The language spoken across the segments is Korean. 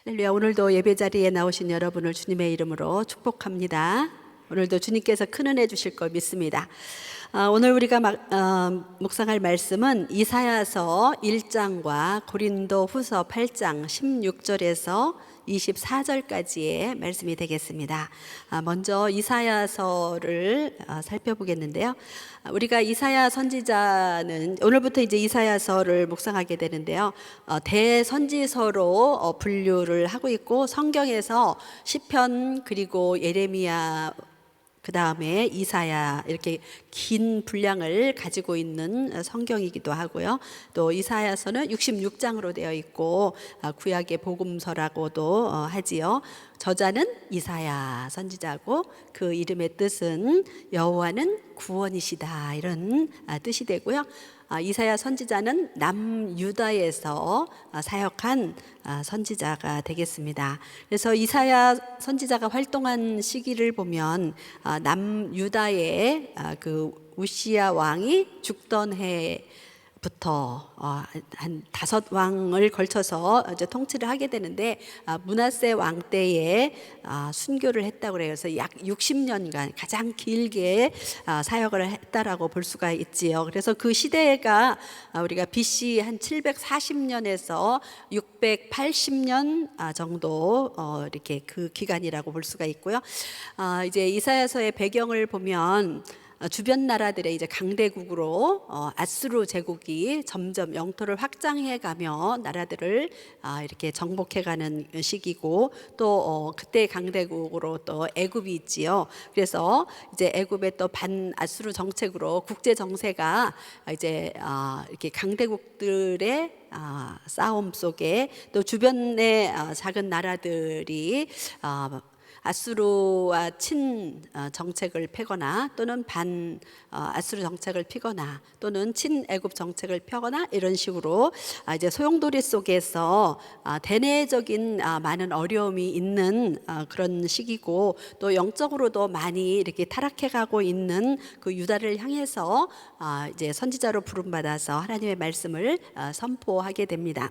할렐루야. 오늘도 예배 자리에 나오신 여러분을 주님의 이름으로 축복합니다. 오늘도 주님께서 큰 은혜 주실 걸 믿습니다. 오늘 우리가 묵상할 말씀은 이사야서 1장과 고린도 후서 8장 16절에서 24절까지의 말씀이 되겠습니다. 먼저 이사야서를 살펴보겠는데요. 우리가 이사야 선지자는 오늘부터 이제 이사야서를 묵상하게 되는데요. 대선지서로 분류를 하고 있고, 성경에서 시편 그리고 예레미야 그 다음에 이사야, 이렇게 긴 분량을 가지고 있는 성경이기도 하고요. 또 이사야서는 66장으로 되어 있고 구약의 복음서라고도 하지요. 저자는 이사야 선지자고, 그 이름의 뜻은 여호와는 구원이시다, 이런 뜻이 되고요. 이사야 선지자는 남유다에서 사역한 선지자가 되겠습니다. 그래서 이사야 선지자가 활동한 시기를 보면 남유다의 그 우시야 왕이 죽던 해부터 한 5왕을 걸쳐서 이제 통치를 하게 되는데, 므낫세 왕 때에 순교를 했다고 그래요. 그래서 약 60년간 가장 길게 사역을 했다라고 볼 수가 있지요. 그래서 그 시대가 우리가 BC 한 740년에서 680년 정도 이렇게 그 기간이라고 볼 수가 있고요. 이제 이사야서의 배경을 보면 주변 나라들의 이제 강대국으로 아수르 제국이 점점 영토를 확장해 가며 나라들을 이렇게 정복해가는 시기고, 또 그때 강대국으로 또 애굽이 있지요. 그래서 이제 애굽의 또 반아수르 정책으로 국제 정세가 이제 이렇게 강대국들의 싸움 속에 또 주변의 작은 나라들이 아수르와 친 정책을 펴거나, 또는 반 아수르 정책을 피거나, 또는 친 애굽 정책을 펴거나, 이런 식으로 이제 소용돌이 속에서 대내적인 많은 어려움이 있는 그런 시기고, 또 영적으로도 많이 이렇게 타락해가고 있는 그 유다를 향해서 이제 선지자로 부름받아서 하나님의 말씀을 선포하게 됩니다.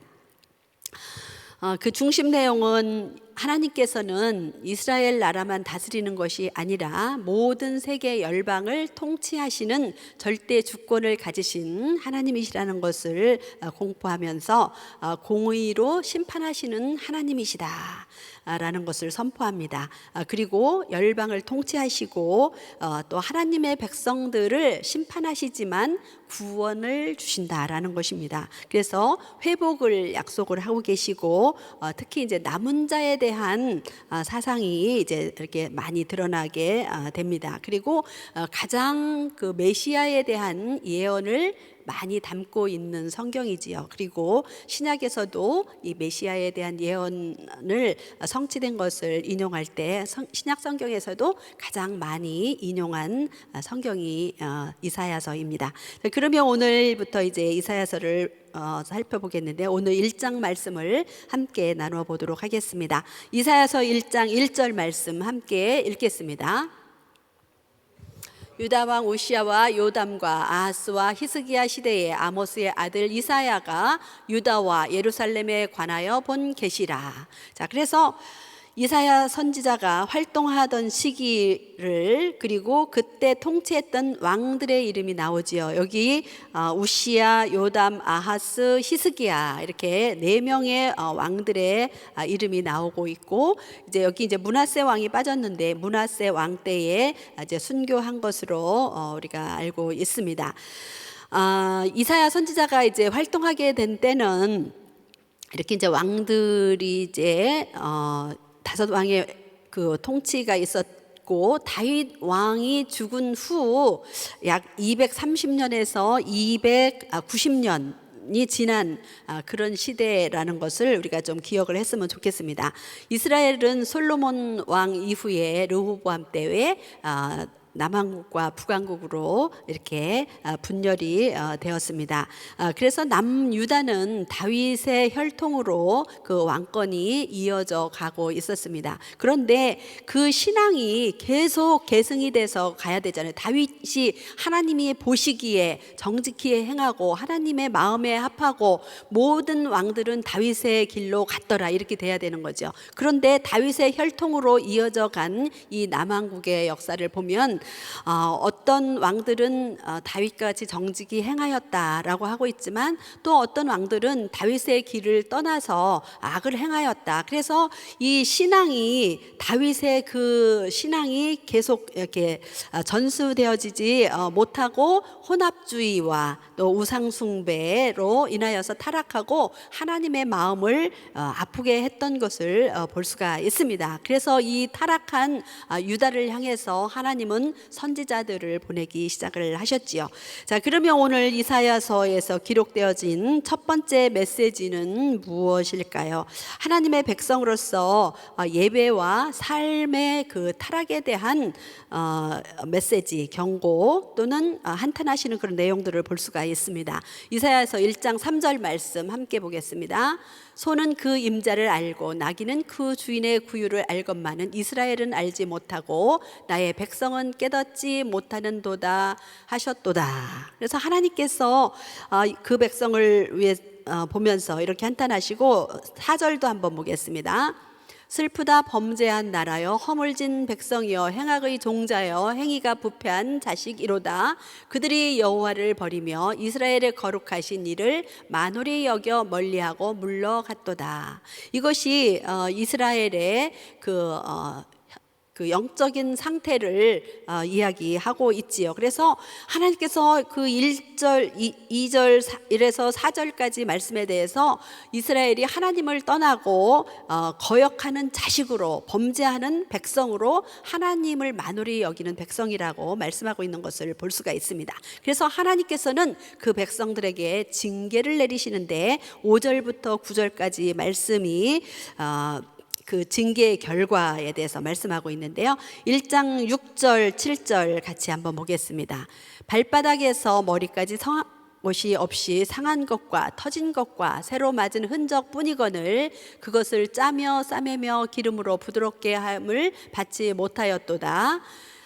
그 중심 내용은 하나님께서는 이스라엘 나라만 다스리는 것이 아니라 모든 세계 열방을 통치하시는 절대 주권을 가지신 하나님이시라는 것을 공포하면서 공의로 심판하시는 하나님이시다 라는 것을 선포합니다. 그리고 열방을 통치하시고 또 하나님의 백성들을 심판하시지만 구원을 주신다라는 것입니다. 그래서 회복을 약속을 하고 계시고, 특히 이제 남은 자에 대한 사상이 이제 이렇게 많이 드러나게 됩니다. 그리고 가장 그 메시아에 대한 예언을 많이 담고 있는 성경이지요. 그리고 신약에서도 이 메시아에 대한 예언을 성취된 것을 인용할 때 신약 성경에서도 가장 많이 인용한 성경이 이사야서입니다. 그러면 오늘부터 이제 이사야서를 살펴보겠는데, 오늘 1장 말씀을 함께 나누어 보도록 하겠습니다. 이사야서 1장 1절 말씀 함께 읽겠습니다. 유다 왕 우시야와 요담과 아하스와 히스기야 시대에 아모스의 아들 이사야가 유다와 예루살렘에 관하여 본 계시라. 자, 그래서 이사야 선지자가 활동하던 시기를, 그리고 그때 통치했던 왕들의 이름이 나오지요. 여기 우시야, 요담, 아하스, 히스기야, 이렇게 4명의 왕들의 이름이 나오고 있고, 이제 여기 이제 므낫세 왕이 빠졌는데 므낫세 왕 때에 이제 순교한 것으로 우리가 알고 있습니다. 이사야 선지자가 이제 활동하게 된 때는 이렇게 이제 왕들이 이제 5왕의 그 통치가 있었고, 다윗 왕이 죽은 후 약 230년에서 290년이 지난 그런 시대라는 것을 우리가 좀 기억을 했으면 좋겠습니다. 이스라엘은 솔로몬 왕 이후에 르호보암 때에 남왕국과 북왕국으로 이렇게 분열이 되었습니다. 그래서 남유다는 다윗의 혈통으로 그 왕권이 이어져 가고 있었습니다. 그런데 그 신앙이 계속 계승이 돼서 가야 되잖아요. 다윗이 하나님이 보시기에 정직히 행하고 하나님의 마음에 합하고 모든 왕들은 다윗의 길로 갔더라, 이렇게 돼야 되는 거죠. 그런데 다윗의 혈통으로 이어져 간 이 남왕국의 역사를 보면 어떤 왕들은 다윗과 같이 정직히 행하였다라고 하고 있지만, 또 어떤 왕들은 다윗의 길을 떠나서 악을 행하였다. 그래서 이 신앙이, 다윗의 그 신앙이 계속 이렇게 전수되어지지 못하고 혼합주의와 또 우상숭배로 인하여서 타락하고 하나님의 마음을 아프게 했던 것을 볼 수가 있습니다. 그래서 이 타락한 유다를 향해서 하나님은 선지자들을 보내기 시작을 하셨지요. 자, 그러면 오늘 이사야서에서 기록되어진 첫 번째 메시지는 무엇일까요? 하나님의 백성으로서 예배와 삶의 그 타락에 대한 메시지, 경고 또는 한탄하시는 그런 내용들을 볼 수가 있습니다. 이사야서 1장 3절 말씀 함께 보겠습니다. 소는 그 임자를 알고 나귀는 그 주인의 구유를 알건만은 이스라엘은 알지 못하고 나의 백성은 깨닫지 못하는도다 하셨도다. 그래서 하나님께서 그 백성을 위해 보면서 이렇게 한탄하시고 4절도 한번 보겠습니다. 슬프다 범죄한 나라여, 허물진 백성이여, 행악의 종자여, 행위가 부패한 자식이로다. 그들이 여호와를 버리며 이스라엘의 거룩하신 이를 만홀히 여겨 멀리하고 물러갔도다. 이것이 이스라엘의 그 영적인 상태를 이야기하고 있지요. 그래서 하나님께서 그 1절, 2절, 1에서 4절까지 말씀에 대해서 이스라엘이 하나님을 떠나고 거역하는 자식으로, 범죄하는 백성으로 하나님을 만홀히 여기는 백성이라고 말씀하고 있는 것을 볼 수가 있습니다. 그래서 하나님께서는 그 백성들에게 징계를 내리시는데 5절부터 9절까지 말씀이 그 징계의 결과에 대해서 말씀하고 있는데요. 1장 6절, 7절 같이 한번 보겠습니다. 발바닥에서 머리까지 것이 없이 상한 것과 터진 것과 새로 맞은 흔적뿐이거늘 그것을 짜며 싸매며 기름으로 부드럽게 함을 받지 못하였도다.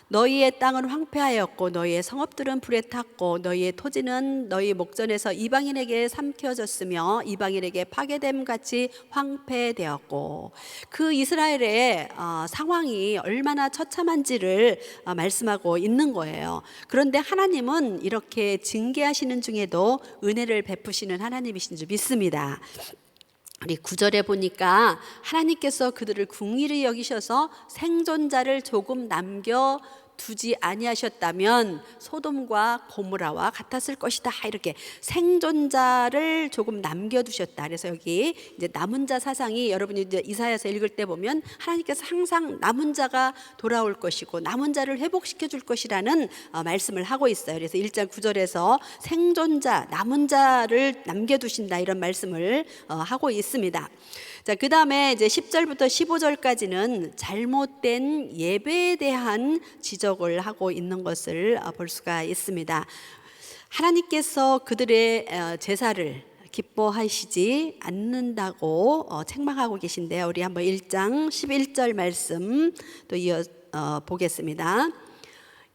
너희의 땅은 황폐하였고 너희의 성읍들은 불에 탔고 너희의 토지는 너희 목전에서 이방인에게 삼켜졌으며 이방인에게 파괴됨 같이 황폐되었고. 그 이스라엘의 상황이 얼마나 처참한지를 말씀하고 있는 거예요. 그런데 하나님은 이렇게 징계하시는 중에도 은혜를 베푸시는 하나님이신 줄 믿습니다. 우리 9절에 보니까 하나님께서 그들을 긍휼히 여기셔서 생존자를 조금 남겨 두지 아니하셨다면 소돔과 고모라와 같았을 것이다. 이렇게 생존자를 조금 남겨두셨다. 그래서 여기 이제 남은 자 사상이, 여러분이 이제 이사야서 읽을 때 보면 하나님께서 항상 남은 자가 돌아올 것이고 남은 자를 회복시켜 줄 것이라는 말씀을 하고 있어요. 그래서 1장 9절에서 생존자, 남은 자를 남겨두신다, 이런 말씀을 하고 있습니다. 자, 그 다음에 이제 10절부터 15절까지는 잘못된 예배에 대한 지적을 하고 있는 것을 볼 수가 있습니다. 하나님께서 그들의 제사를 기뻐하시지 않는다고 책망하고 계신데요. 우리 한번 1장 11절 말씀 또 이어 보겠습니다.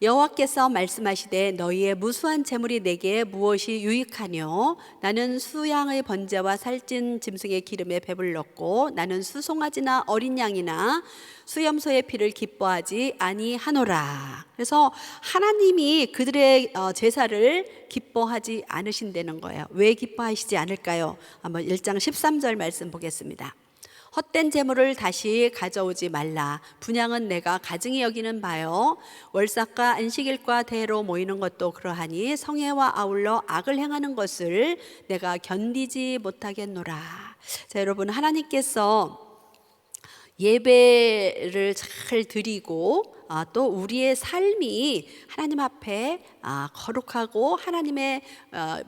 여호와께서 말씀하시되 너희의 무수한 재물이 내게 무엇이 유익하뇨? 나는 수양의 번제와 살찐 짐승의 기름에 배불렀고 나는 수송아지나 어린 양이나 수염소의 피를 기뻐하지 아니하노라. 그래서 하나님이 그들의 제사를 기뻐하지 않으신다는 거예요. 왜 기뻐하시지 않을까요? 한번 1장 13절 말씀 보겠습니다. 헛된 재물을 다시 가져오지 말라. 분향은 내가 가증히 여기는 바요. 월삭과 안식일과 대로 모이는 것도 그러하니 성회와 아울러 악을 행하는 것을 내가 견디지 못하겠노라. 자, 여러분, 하나님께서 예배를 잘 드리고 또 우리의 삶이 하나님 앞에 거룩하고 하나님의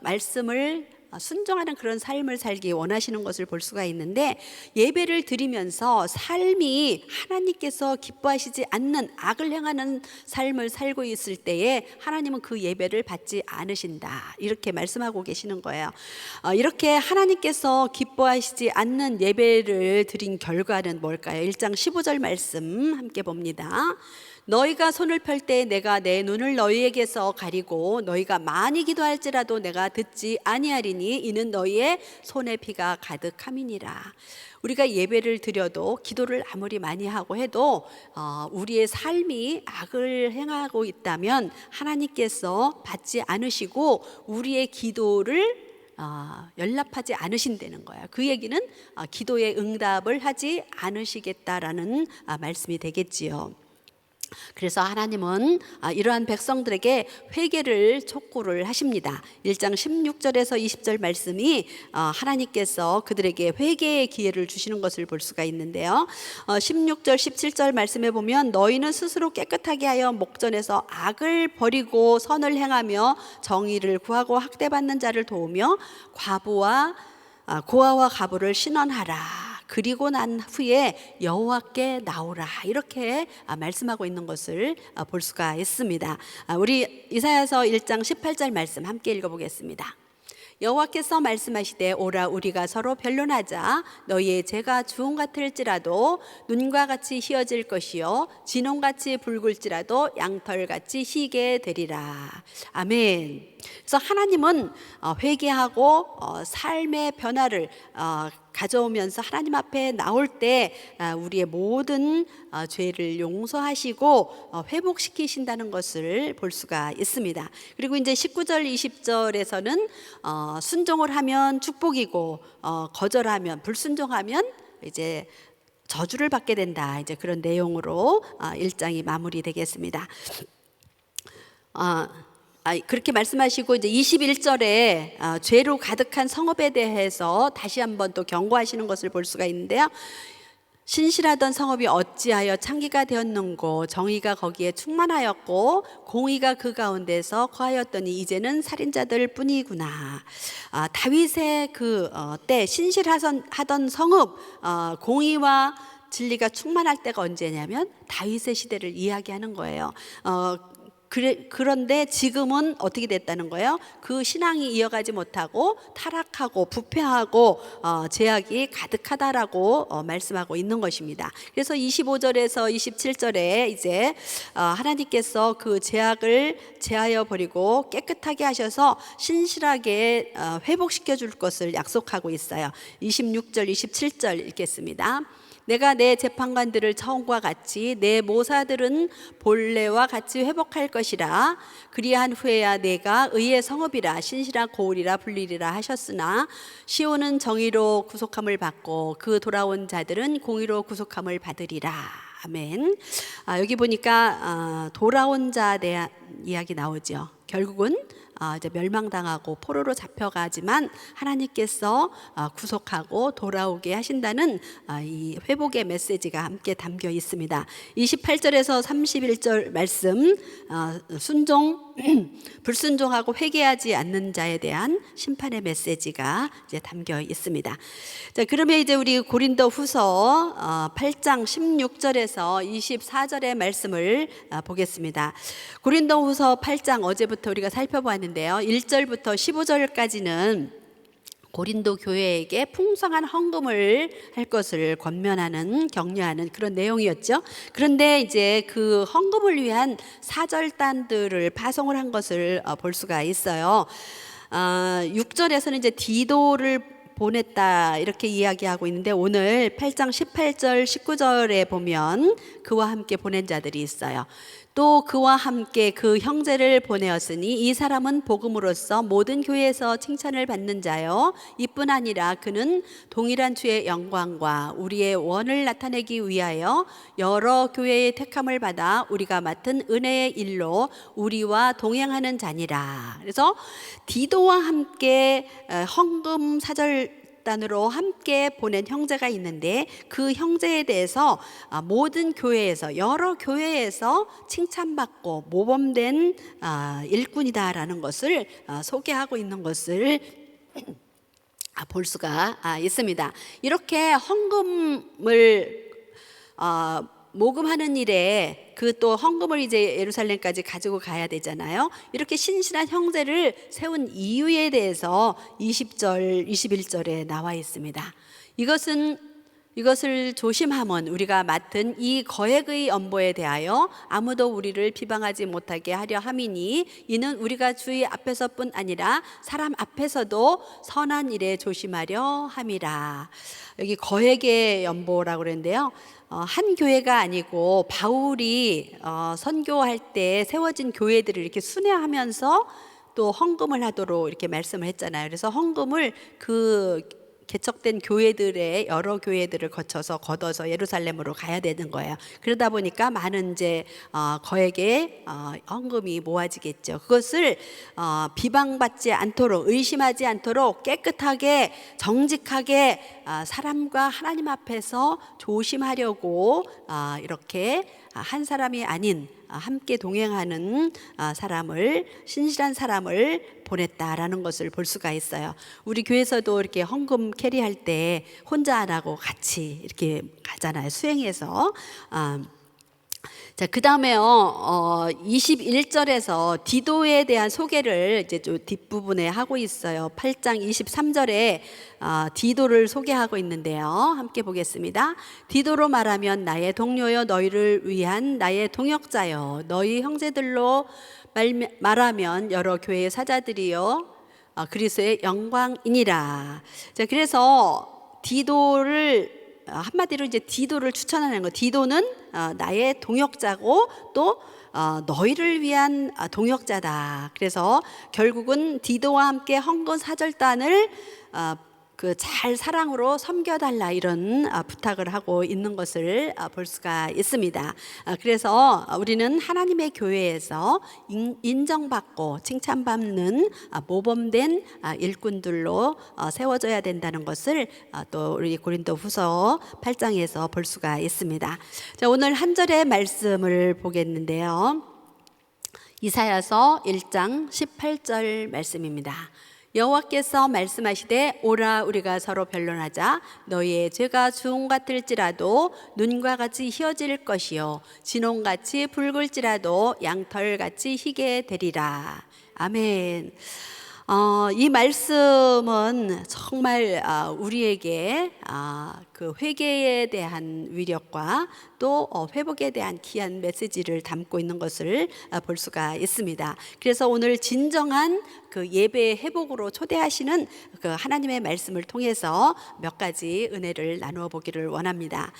말씀을 순종하는 그런 삶을 살기 원하시는 것을 볼 수가 있는데, 예배를 드리면서 삶이 하나님께서 기뻐하시지 않는 악을 행하는 삶을 살고 있을 때에 하나님은 그 예배를 받지 않으신다, 이렇게 말씀하고 계시는 거예요. 이렇게 하나님께서 기뻐하시지 않는 예배를 드린 결과는 뭘까요? 1장 15절 말씀 함께 봅니다. 너희가 손을 펼 때 내가 내 눈을 너희에게서 가리고 너희가 많이 기도할지라도 내가 듣지 아니하리니 이는 너희의 손에 피가 가득함이니라. 우리가 예배를 드려도 기도를 아무리 많이 하고 해도 우리의 삶이 악을 행하고 있다면 하나님께서 받지 않으시고 우리의 기도를 연락하지 않으신다는 거야. 그 얘기는 기도의 응답을 하지 않으시겠다라는 말씀이 되겠지요. 그래서 하나님은 이러한 백성들에게 회개를 촉구를 하십니다. 1장 16절에서 20절 말씀이 하나님께서 그들에게 회개의 기회를 주시는 것을 볼 수가 있는데요. 16절 17절 말씀에 보면 너희는 스스로 깨끗하게 하여 목전에서 악을 버리고 선을 행하며 정의를 구하고 학대받는 자를 도우며 고아와 과부를 신원하라. 그리고 난 후에 여호와께 나오라, 이렇게 말씀하고 있는 것을 볼 수가 있습니다. 우리 이사야서 1장 18절 말씀 함께 읽어보겠습니다. 여호와께서 말씀하시되 오라 우리가 서로 변론하자. 너희의 죄가 주홍 같을지라도 눈과 같이 희어질 것이요 진홍같이 붉을지라도 양털같이 희게 되리라. 아멘. 그래서 하나님은 회개하고 삶의 변화를 가져오면서 하나님 앞에 나올 때 우리의 모든 죄를 용서하시고 회복시키신다는 것을 볼 수가 있습니다. 그리고 이제 19절 20절에서는 순종을 하면 축복이고 거절하면, 불순종하면 이제 저주를 받게 된다, 이제 그런 내용으로 1장이 마무리되겠습니다. 그렇게 말씀하시고 이제 21절에 죄로 가득한 성읍에 대해서 다시 한번 또 경고하시는 것을 볼 수가 있는데요. 신실하던 성읍이 어찌하여 창기가 되었는고, 정의가 거기에 충만하였고 공의가 그 가운데서 거하였더니 이제는 살인자들 뿐이구나. 다윗의 때 신실하던 성읍, 공의와 진리가 충만할 때가 언제냐면 다윗의 시대를 이야기하는 거예요. 그런데 지금은 어떻게 됐다는 거예요? 그 신앙이 이어가지 못하고 타락하고 부패하고 죄악이 가득하다라고 말씀하고 있는 것입니다. 그래서 25절에서 27절에 이제 하나님께서 그 죄악을 제하여 버리고 깨끗하게 하셔서 신실하게 회복시켜 줄 것을 약속하고 있어요. 26절 27절 읽겠습니다. 내가 내 재판관들을 처음과 같이 내 모사들은 본래와 같이 회복할 것이라. 그리한 후에야 내가 의의 성읍이라 신실한 고을이라 불리리라 하셨으나 시온은 정의로 구속함을 받고 그 돌아온 자들은 공의로 구속함을 받으리라. 아멘. 여기 보니까 돌아온 자에 대한 이야기 나오죠. 결국은 이제 멸망당하고 포로로 잡혀가지만 하나님께서 구속하고 돌아오게 하신다는 이 회복의 메시지가 함께 담겨 있습니다. 28절에서 31절 말씀, 불순종하고 회개하지 않는 자에 대한 심판의 메시지가 이제 담겨 있습니다. 자, 그러면 이제 우리 고린도후서 8장 16절에서 24절의 말씀을 보겠습니다. 고린도후서 8장 어제부터 우리가 살펴보았는데요. 1절부터 15절까지는 고린도 교회에게 풍성한 헌금을 할 것을 권면하는, 격려하는 그런 내용이었죠. 그런데 이제 그 헌금을 위한 사절단들을 파송을 한 것을 볼 수가 있어요. 6절에서는 이제 디도를 보냈다, 이렇게 이야기하고 있는데 오늘 8장 18절 19절에 보면 그와 함께 보낸 자들이 있어요. 또 그와 함께 그 형제를 보내었으니 이 사람은 복음으로써 모든 교회에서 칭찬을 받는 자요 이뿐 아니라 그는 동일한 주의 영광과 우리의 원을 나타내기 위하여 여러 교회의 택함을 받아 우리가 맡은 은혜의 일로 우리와 동행하는 자니라. 그래서 디도와 함께 헌금 사절단으로 함께 보낸 형제가 있는데 그 형제에 대해서 모든 교회에서, 여러 교회에서 칭찬받고 모범된 일꾼이다라는 것을 소개하고 있는 것을 볼 수가 있습니다. 이렇게 헌금을 모금하는 일에 그 또 헌금을 이제 예루살렘까지 가지고 가야 되잖아요. 이렇게 신실한 형제를 세운 이유에 대해서 20절, 21절에 나와 있습니다. 이것을 조심함은 우리가 맡은 이 거액의 연보에 대하여 아무도 우리를 비방하지 못하게 하려 함이니 이는 우리가 주의 앞에서뿐 아니라 사람 앞에서도 선한 일에 조심하려 함이라. 여기 거액의 연보라고 그랬는데요. 한 교회가 아니고 바울이 선교할 때 세워진 교회들을 이렇게 순회하면서 또 헌금을 하도록 이렇게 말씀을 했잖아요. 그래서 헌금을 그 개척된 교회들의 여러 교회들을 거쳐서 걷어서 예루살렘으로 가야 되는 거예요. 그러다 보니까 많은 이제 거액의 헌금이 모아지겠죠. 그것을 비방받지 않도록, 의심하지 않도록 깨끗하게 정직하게 사람과 하나님 앞에서 조심하려고 이렇게 한 사람이 아닌 함께 동행하는 사람을, 신실한 사람을 보냈다라는 것을 볼 수가 있어요. 우리 교회에서도 이렇게 헌금 캐리할 때 혼자 안 하고 같이 이렇게 가잖아요. 수행해서. 자, 그 다음에요, 21절에서 디도에 대한 소개를 이제 좀 뒷부분에 하고 있어요. 8장 23절에 디도를 소개하고 있는데요. 함께 보겠습니다. 디도로 말하면 나의 동료여 너희를 위한 나의 동역자여 너희 형제들로 말하면 여러 교회의 사자들이여 그리스도의 영광이니라. 자, 그래서 디도를 한마디로 이제 디도를 추천하는 거. 디도는 나의 동역자고 또 너희를 위한 동역자다. 그래서 결국은 디도와 함께 헌금 사절단을 그 잘 사랑으로 섬겨달라 이런 부탁을 하고 있는 것을 볼 수가 있습니다. 그래서 우리는 하나님의 교회에서 인정받고 칭찬받는 모범된 일꾼들로 세워져야 된다는 것을 또 우리 고린도후서 8장에서 볼 수가 있습니다. 자, 오늘 한 절의 말씀을 보겠는데요. 이사야서 1장 18절 말씀입니다. 여호와께서 말씀하시되 오라 우리가 서로 변론하자. 너희의 죄가 주홍 같을지라도 눈과 같이 희어질 것이요 진홍같이 붉을지라도 양털같이 희게 되리라. 아멘. 이 말씀은 정말 우리에게 그 회개에 대한 위력과 또 회복에 대한 귀한 메시지를 담고 있는 것을 볼 수가 있습니다. 그래서 오늘 진정한 그 예배 회복으로 초대하시는 그 하나님의 말씀을 통해서 몇 가지 은혜를 나누어 보기를 원합니다.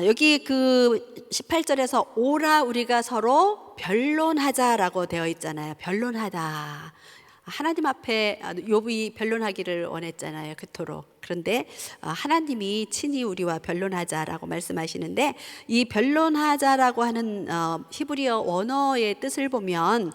여기 그 18절에서 오라 우리가 서로 변론하자라고 되어 있잖아요. 변론하다. 하나님 앞에 욥이 변론하기를 원했잖아요. 그토록. 그런데 하나님이 친히 우리와 변론하자라고 말씀하시는데 이 변론하자라고 하는 히브리어 원어의 뜻을 보면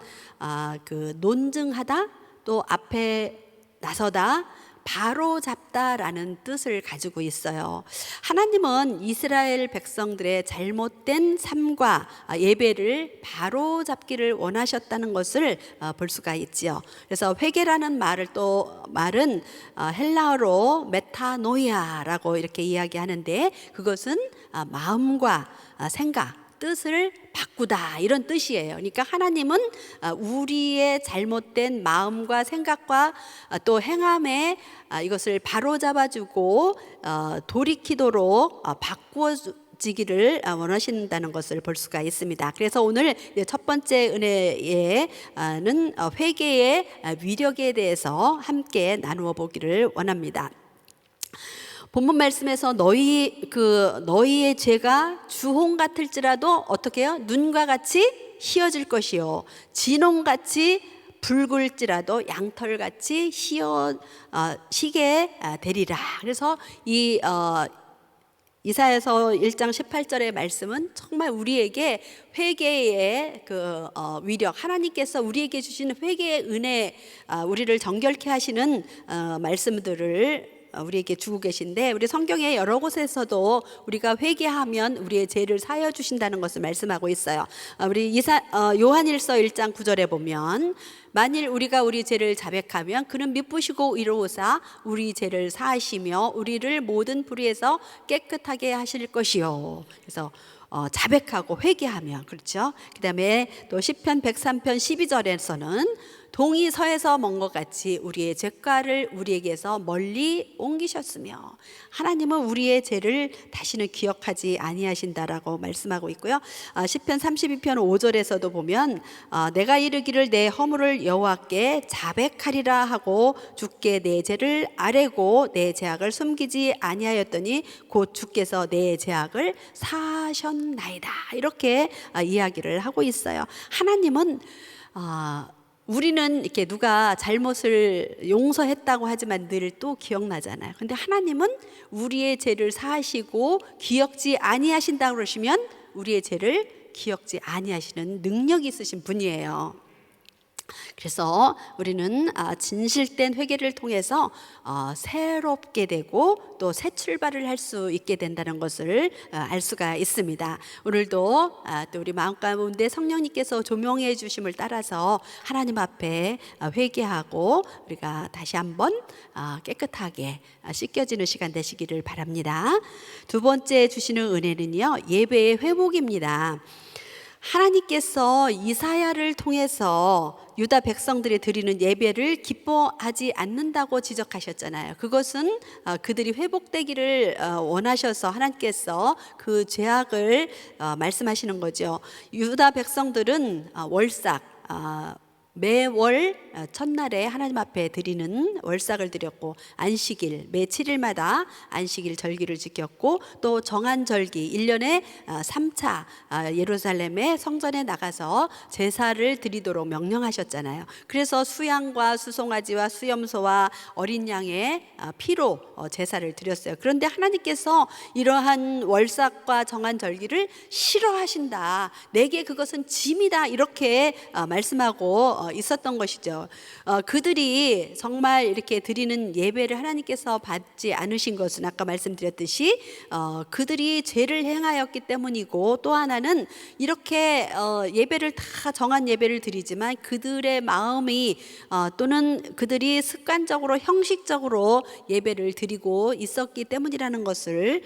그 논증하다 또 앞에 나서다 바로 잡다라는 뜻을 가지고 있어요. 하나님은 이스라엘 백성들의 잘못된 삶과 예배를 바로 잡기를 원하셨다는 것을 볼 수가 있지요. 그래서 회개라는 말은 헬라어로 메타노이아라고 이렇게 이야기하는데 그것은 마음과 생각 뜻을 바꾸다 이런 뜻이에요. 그러니까 하나님은 우리의 잘못된 마음과 생각과 또 행함에 이것을 바로잡아주고 돌이키도록 바꾸어지기를 원하신다는 것을 볼 수가 있습니다. 그래서 오늘 첫 번째 은혜에는 회개의 위력에 대해서 함께 나누어 보기를 원합니다. 본문 말씀에서 너희의 죄가 주홍 같을지라도 어떻게 해요? 눈과 같이 희어질 것이요 진홍같이 붉을지라도 양털같이 희게 되리라. 그래서 이 이사야서 1장 18절의 말씀은 정말 우리에게 회개의 그 위력, 하나님께서 우리에게 주시는 회개의 은혜, 우리를 정결케 하시는 말씀들을 우리에게 주고 계신데, 우리 성경의 여러 곳에서도 우리가 회개하면 우리의 죄를 사하여 주신다는 것을 말씀하고 있어요. 우리 요한일서 1장 9절에 보면, 만일 우리가 우리 죄를 자백하면 그는 미쁘시고 의로우사 우리 죄를 사하시며 우리를 모든 불의에서 깨끗하게 하실 것이요. 그래서 자백하고 회개하면, 그렇죠? 그 다음에 또 시편 103편 12절에서는 동이 서에서 먼 것 같이 우리의 죄가를 우리에게서 멀리 옮기셨으며, 하나님은 우리의 죄를 다시는 기억하지 아니하신다라고 말씀하고 있고요. 시편 32편 5절에서도 보면 내가 이르기를 내 허물을 여호와께 자백하리라 하고 주께 내 죄를 아뢰고 내 죄악을 숨기지 아니하였더니 곧 주께서 내 죄악을 사하셨나이다, 이렇게 이야기를 하고 있어요. 하나님은 우리는 이렇게 누가 잘못을 용서했다고 하지만 늘 또 기억나잖아요. 근데 하나님은 우리의 죄를 사하시고 기억지 아니하신다고 그러시면 우리의 죄를 기억지 아니하시는 능력이 있으신 분이에요. 그래서 우리는 진실된 회개를 통해서 새롭게 되고 또 새 출발을 할 수 있게 된다는 것을 알 수가 있습니다. 오늘도 또 우리 마음 가운데 성령님께서 조명해 주심을 따라서 하나님 앞에 회개하고 우리가 다시 한번 깨끗하게 씻겨지는 시간 되시기를 바랍니다. 두 번째 주시는 은혜는요, 예배의 회복입니다. 하나님께서 이사야를 통해서 유다 백성들이 드리는 예배를 기뻐하지 않는다고 지적하셨잖아요. 그것은 그들이 회복되기를 원하셔서 하나님께서 그 죄악을 말씀하시는 거죠. 유다 백성들은 월삭, 매월 첫날에 하나님 앞에 드리는 월삭을 드렸고, 안식일 매 7일마다 안식일 절기를 지켰고, 또 정한절기 1년에 3차 예루살렘의 성전에 나가서 제사를 드리도록 명령하셨잖아요. 그래서 수양과 수송아지와 수염소와 어린 양의 피로 제사를 드렸어요. 그런데 하나님께서 이러한 월삭과 정한절기를 싫어하신다, 내게 그것은 짐이다, 이렇게 말씀하고 있었던 것이죠. 그들이 정말 이렇게 드리는 예배를 하나님께서 받지 않으신 것은 아까 말씀드렸듯이 그들이 죄를 행하였기 때문이고, 또 하나는 이렇게 예배를 다 정한 예배를 드리지만 그들의 마음이 또는 그들이 습관적으로 형식적으로 예배를 드리고 있었기 때문이라는 것을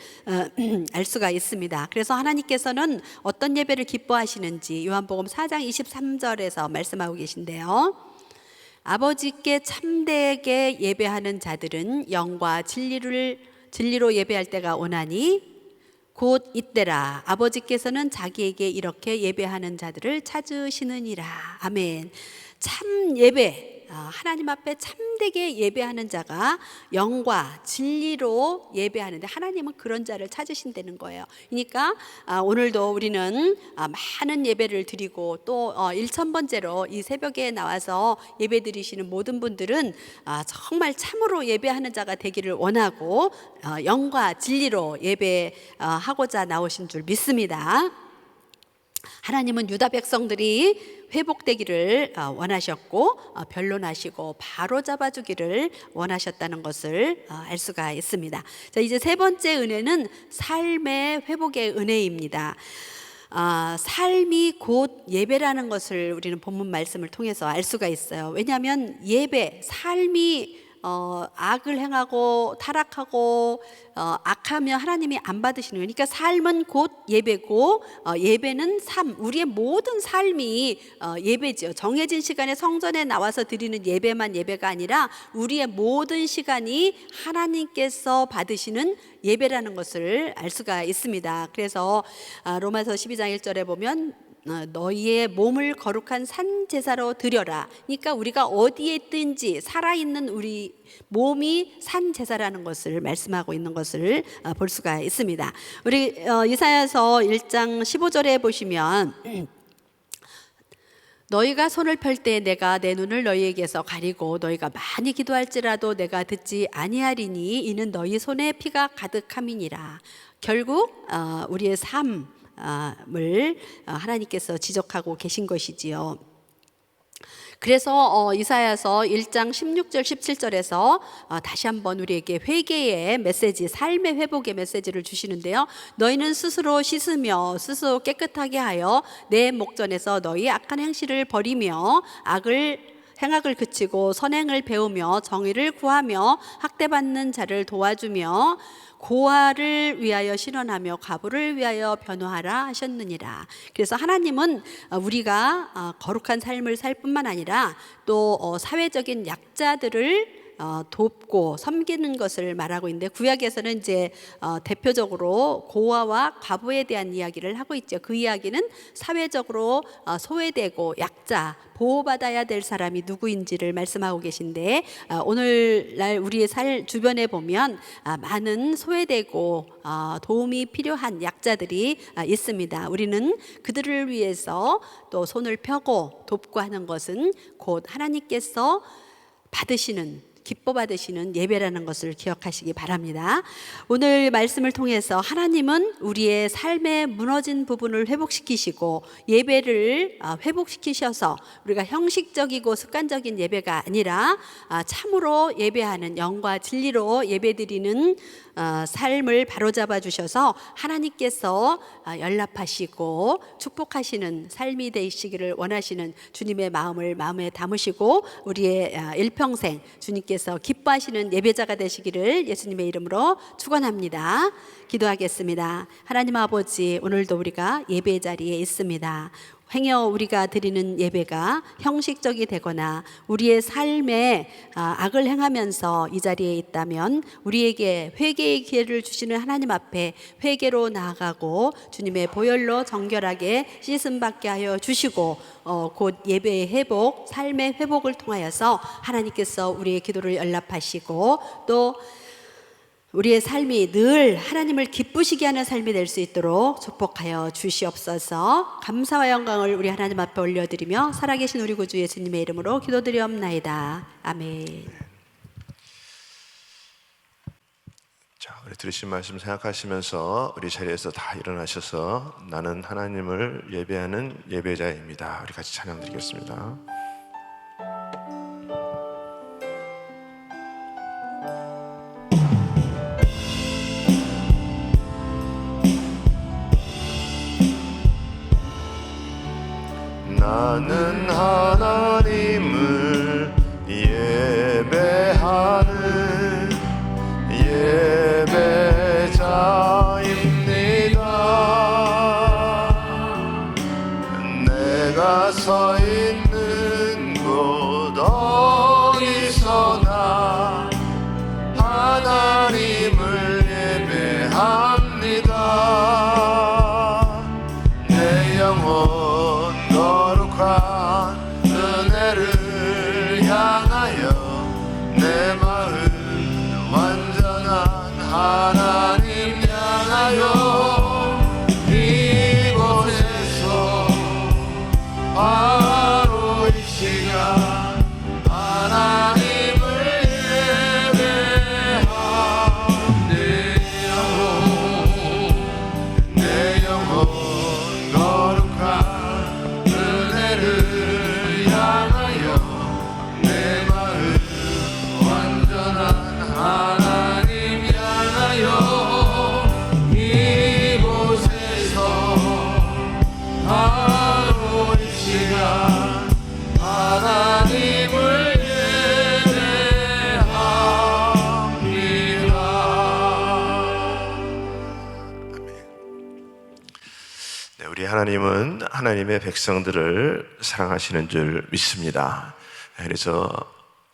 알 수가 있습니다. 그래서 하나님께서는 어떤 예배를 기뻐하시는지 요한복음 4장 23절에서 말씀하고 계신데요. 아버지께 참되게 예배하는 자들은 영과 진리로 예배할 때가 오나니 곧 이때라. 아버지께서는 자기에게 이렇게 예배하는 자들을 찾으시느니라. 아멘. 참 예배, 하나님 앞에 참되게 예배하는 자가 영과 진리로 예배하는데 하나님은 그런 자를 찾으신다는 거예요. 그러니까 오늘도 우리는 많은 예배를 드리고 또 1000번째로 이 새벽에 나와서 예배 드리시는 모든 분들은 정말 참으로 예배하는 자가 되기를 원하고 영과 진리로 예배하고자 나오신 줄 믿습니다. 하나님은 유다 백성들이 회복되기를 원하셨고 변론하시고 바로 잡아주기를 원하셨다는 것을 알 수가 있습니다. 자, 이제 세 번째 은혜는 삶의 회복의 은혜입니다. 삶이 곧 예배라는 것을 우리는 본문 말씀을 통해서 알 수가 있어요. 왜냐하면 예배, 삶이 악을 행하고 타락하고 악하면 하나님이 안 받으시는 거예요. 그러니까 삶은 곧 예배고 예배는 삶, 우리의 모든 삶이 예배죠. 정해진 시간에 성전에 나와서 드리는 예배만 예배가 아니라 우리의 모든 시간이 하나님께서 받으시는 예배라는 것을 알 수가 있습니다. 그래서 로마서 12장 1절에 보면 너희의 몸을 거룩한 산 제사로 드려라. 그러니까 우리가 어디에 있든지 살아있는 우리 몸이 산 제사라는 것을 말씀하고 있는 것을 볼 수가 있습니다. 우리 이사야서 1장 15절에 보시면 너희가 손을 펼 때 내가 내 눈을 너희에게서 가리고 너희가 많이 기도할지라도 내가 듣지 아니하리니 이는 너희 손에 피가 가득함이니라. 결국 우리의 삶을 하나님께서 지적하고 계신 것이지요. 그래서 이사야서 1장 16절 17절에서 다시 한번 우리에게 회개의 메시지, 삶의 회복의 메시지를 주시는데요. 너희는 스스로 씻으며 스스로 깨끗하게 하여 내 목전에서 너희 악한 행실을 버리며 행악을 그치고 선행을 배우며 정의를 구하며 학대받는 자를 도와주며 고아를 위하여 신원하며 과부를 위하여 변호하라 하셨느니라. 그래서 하나님은 우리가 거룩한 삶을 살 뿐만 아니라 또 사회적인 약자들을 돕고 섬기는 것을 말하고 있는데, 구약에서는 이제 대표적으로 고아와 과부에 대한 이야기를 하고 있죠. 그 이야기는 사회적으로 소외되고 약자, 보호받아야 될 사람이 누구인지를 말씀하고 계신데, 오늘날 우리의 주변에 보면 많은 소외되고 도움이 필요한 약자들이 있습니다. 우리는 그들을 위해서 또 손을 펴고 돕고 하는 것은 곧 하나님께서 기뻐 받으시는 예배라는 것을 기억하시기 바랍니다. 오늘 말씀을 통해서 하나님은 우리의 삶의 무너진 부분을 회복시키시고 예배를 회복시키셔서 우리가 형식적이고 습관적인 예배가 아니라 참으로 예배하는 영과 진리로 예배드리는 삶을 바로잡아 주셔서 하나님께서 연락하시고 축복하시는 삶이 되시기를 원하시는 주님의 마음을 마음에 담으시고 우리의 일평생 주님께서 기뻐하시는 예배자가 되시기를 예수님의 이름으로 축원합니다. 기도하겠습니다. 하나님 아버지, 오늘도 우리가 예배 자리에 있습니다. 행여 우리가 드리는 예배가 형식적이 되거나 우리의 삶에 악을 행하면서 이 자리에 있다면 우리에게 회개의 기회를 주시는 하나님 앞에 회개로 나아가고 주님의 보혈로 정결하게 씻음받게 하여 주시고 곧 예배의 회복, 삶의 회복을 통하여서 하나님께서 우리의 기도를 연락하시고 또 우리의 삶이 늘 하나님을 기쁘시게 하는 삶이 될 수 있도록 축복하여 주시옵소서. 감사와 영광을 우리 하나님 앞에 올려드리며 살아계신 우리 구주 예수님의 이름으로 기도드리옵나이다. 아멘. 자, 우리 들으신 말씀 생각하시면서 우리 자리에서 다 일어나셔서 나는 하나님을 예배하는 예배자입니다. 우리 같이 찬양 드리겠습니다. 나는 하나님을 예배하는 예배자입니다. 내가 서 있는 곳 어디서나 하나님을 예배합니다. 내 영혼 거룩한 은혜를 향하여 내 마음 완전한 하나님 향하여 이곳에서 바로 이 시간 하나님을 예배하네. 내 영혼 거룩한 은혜를 향하여 내 마음 완전한 하나님 향하여 이곳에서 바로 이 시간 하나님을 우리 하나님은 하나님의 백성들을 사랑하시는 줄 믿습니다. 그래서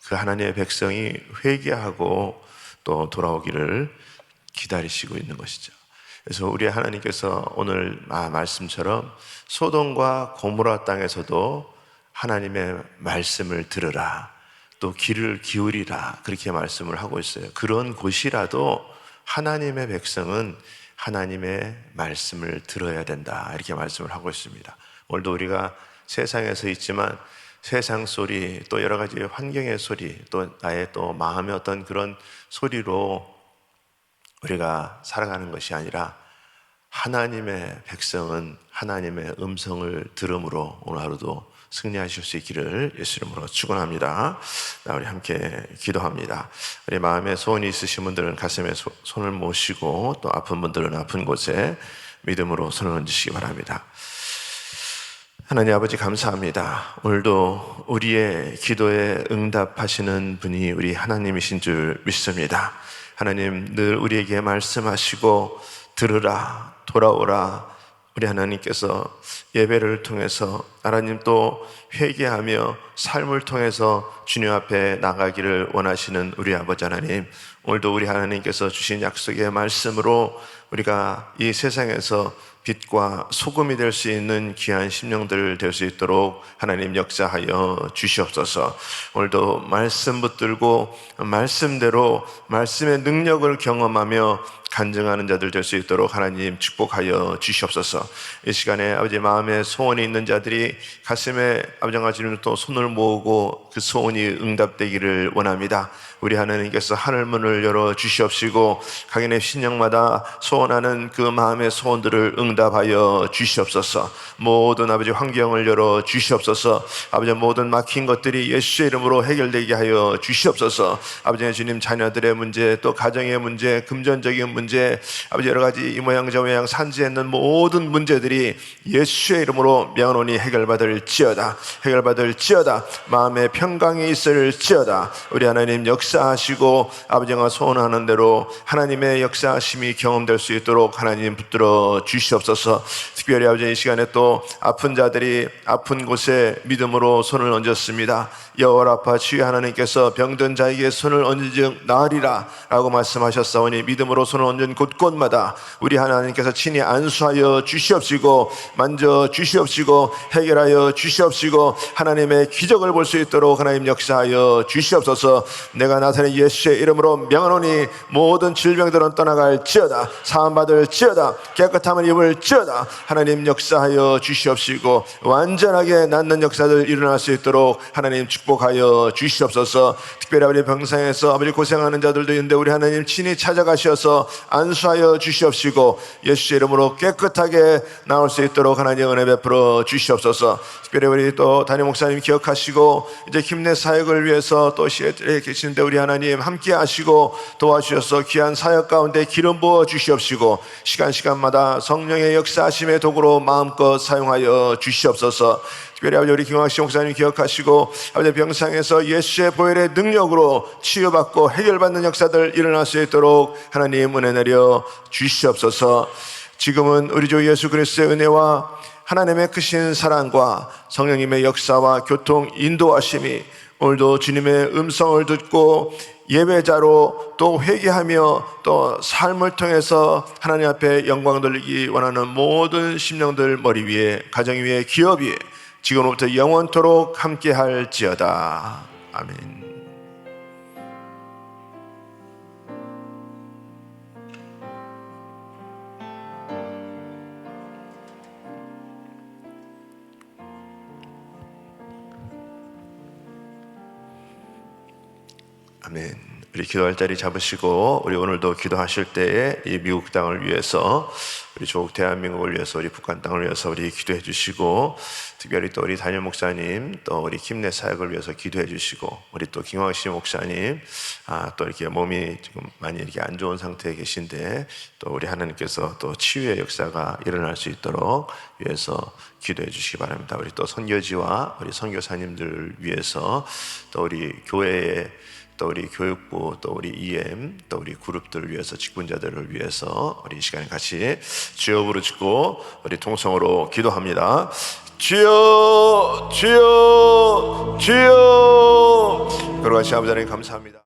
그 하나님의 백성이 회개하고 또 돌아오기를 기다리시고 있는 것이죠. 그래서 우리 하나님께서 오늘 말씀처럼 소돔과 고모라 땅에서도 하나님의 말씀을 들으라, 또 귀를 기울이라, 그렇게 말씀을 하고 있어요. 그런 곳이라도 하나님의 백성은 하나님의 말씀을 들어야 된다, 이렇게 말씀을 하고 있습니다. 오늘도 우리가 세상에서 있지만 세상 소리, 또 여러 가지 환경의 소리, 또 나의 또 마음의 어떤 그런 소리로 우리가 살아가는 것이 아니라 하나님의 백성은 하나님의 음성을 들음으로 오늘 하루도 승리하실 수 있기를 예수 이름으로 축원합니다. 우리 함께 기도합니다. 우리 마음에 소원이 있으신 분들은 가슴에 손을 모시고, 또 아픈 분들은 아픈 곳에 믿음으로 손을 얹으시기 바랍니다. 하나님 아버지 감사합니다. 오늘도 우리의 기도에 응답하시는 분이 우리 하나님이신 줄 믿습니다. 하나님 늘 우리에게 말씀하시고 들으라, 돌아오라. 우리 하나님께서 예배를 통해서 하나님 또 회개하며 삶을 통해서 주님 앞에 나가기를 원하시는 우리 아버지 하나님, 오늘도 우리 하나님께서 주신 약속의 말씀으로 우리가 이 세상에서 빛과 소금이 될 수 있는 귀한 심령들 될 수 있도록 하나님 역사하여 주시옵소서. 오늘도 말씀 붙들고 말씀대로 말씀의 능력을 경험하며 간증하는 자들 될 수 있도록 하나님 축복하여 주시옵소서. 이 시간에 아버지 마음에 소원이 있는 자들이 가슴에 아버지 또 손을 모으고 그 소원이 응답되기를 원합니다. 우리 하나님께서 하늘문을 열어 주시옵시고 각인의 신령마다 소원하는 그 마음의 소원들을 응답하여 주시옵소서. 모든 아버지 환경을 열어 주시옵소서. 아버지 모든 막힌 것들이 예수의 이름으로 해결되게 하여 주시옵소서. 아버지 주님 자녀들의 문제, 또 가정의 문제, 금전적인 문제, 아버지 여러 가지 이 모양 저 모양 산지에 있는 모든 문제들이 예수의 이름으로 명하노니 해결받을지어다. 해결받을지어다. 마음의 평강이 있을지어다. 우리 하나님 역사하시고 아버지가 소원하는 대로 하나님의 역사하심이 경험될 수 있도록 하나님 붙들어 주시옵소서. 특별히 아버지 이 시간에 또 아픈 자들이 아픈 곳에 믿음으로 손을 얹었습니다. 여호와 라파 주의 하나님께서 병든 자에게 손을 얹은즉 나으리라 라고 말씀하셨사오니 믿음으로 손을 얹은 곳곳마다 우리 하나님께서 친히 안수하여 주시옵시고 만져 주시옵시고 해결하여 주시옵시고 하나님의 기적을 볼 수 있도록 하나님 역사하여 주시옵소서. 내가 나사렛 예수의 이름으로 명하노니 모든 질병들은 떠나갈지어다. 사함받을지어다. 깨끗함을 입을지어다. 하나님 역사하여 주시옵시고 완전하게 낫는 역사들 일어날 수 있도록 하나님 축복하여 주시옵소서. 특별히 우리 병상에서 아버지 고생하는 자들도 있는데 우리 하나님 친히 찾아가셔서 안수하여 주시옵시고 예수의 이름으로 깨끗하게 나올 수 있도록 하나님 은혜 베풀어 주시옵소서. 특별히 우리 또 담임 목사님 기억하시고 이제 힘내 사역을 위해서 또 시애틀에 계시는데 우리 하나님 함께 하시고 도와주셔서 귀한 사역 가운데 기름 부어 주시옵시고 시간마다 성령의 역사하심의 도구로 마음껏 사용하여 주시옵소서. 특별히 아버지 우리 김학식 목사님 기억하시고 아버지 병상에서 예수의 보혈의 능력으로 치유받고 해결받는 역사들 일어날 수 있도록 하나님 은혜 내려 주시옵소서. 지금은 우리 주 예수 그리스도의 은혜와 하나님의 크신 사랑과 성령님의 역사와 교통 인도하심이 오늘도 주님의 음성을 듣고 예배자로 또 회개하며 또 삶을 통해서 하나님 앞에 영광 돌리기 원하는 모든 심령들 머리 위에, 가정 위에, 기업 위에 지금부터 영원토록 함께 할지어다. 아멘. 아멘. 우리 기도할 자리 잡으시고 우리 오늘도 기도하실 때에 이 미국 땅을 위해서, 우리 조국 대한민국을 위해서, 우리 북한 땅을 위해서 우리 기도해 주시고, 특별히 또 우리 담임 목사님, 또 우리 김내 사역을 위해서 기도해 주시고, 우리 또 김광식 목사님 또 이렇게 몸이 지금 많이 이렇게 안 좋은 상태에 계신데 또 우리 하나님께서 또 치유의 역사가 일어날 수 있도록 위해서 기도해 주시기 바랍니다. 우리 또 선교지와 우리 선교사님들 위해서, 또 우리 교회에, 또 우리 교육부, 또 우리 EM, 또 우리 그룹들을 위해서, 직분자들을 위해서 우리 이 시간에 같이 주여 부르짖고 우리 통성으로 기도합니다. 주여, 주여, 주여. 여러분 같이 아버지 하나님 감사합니다.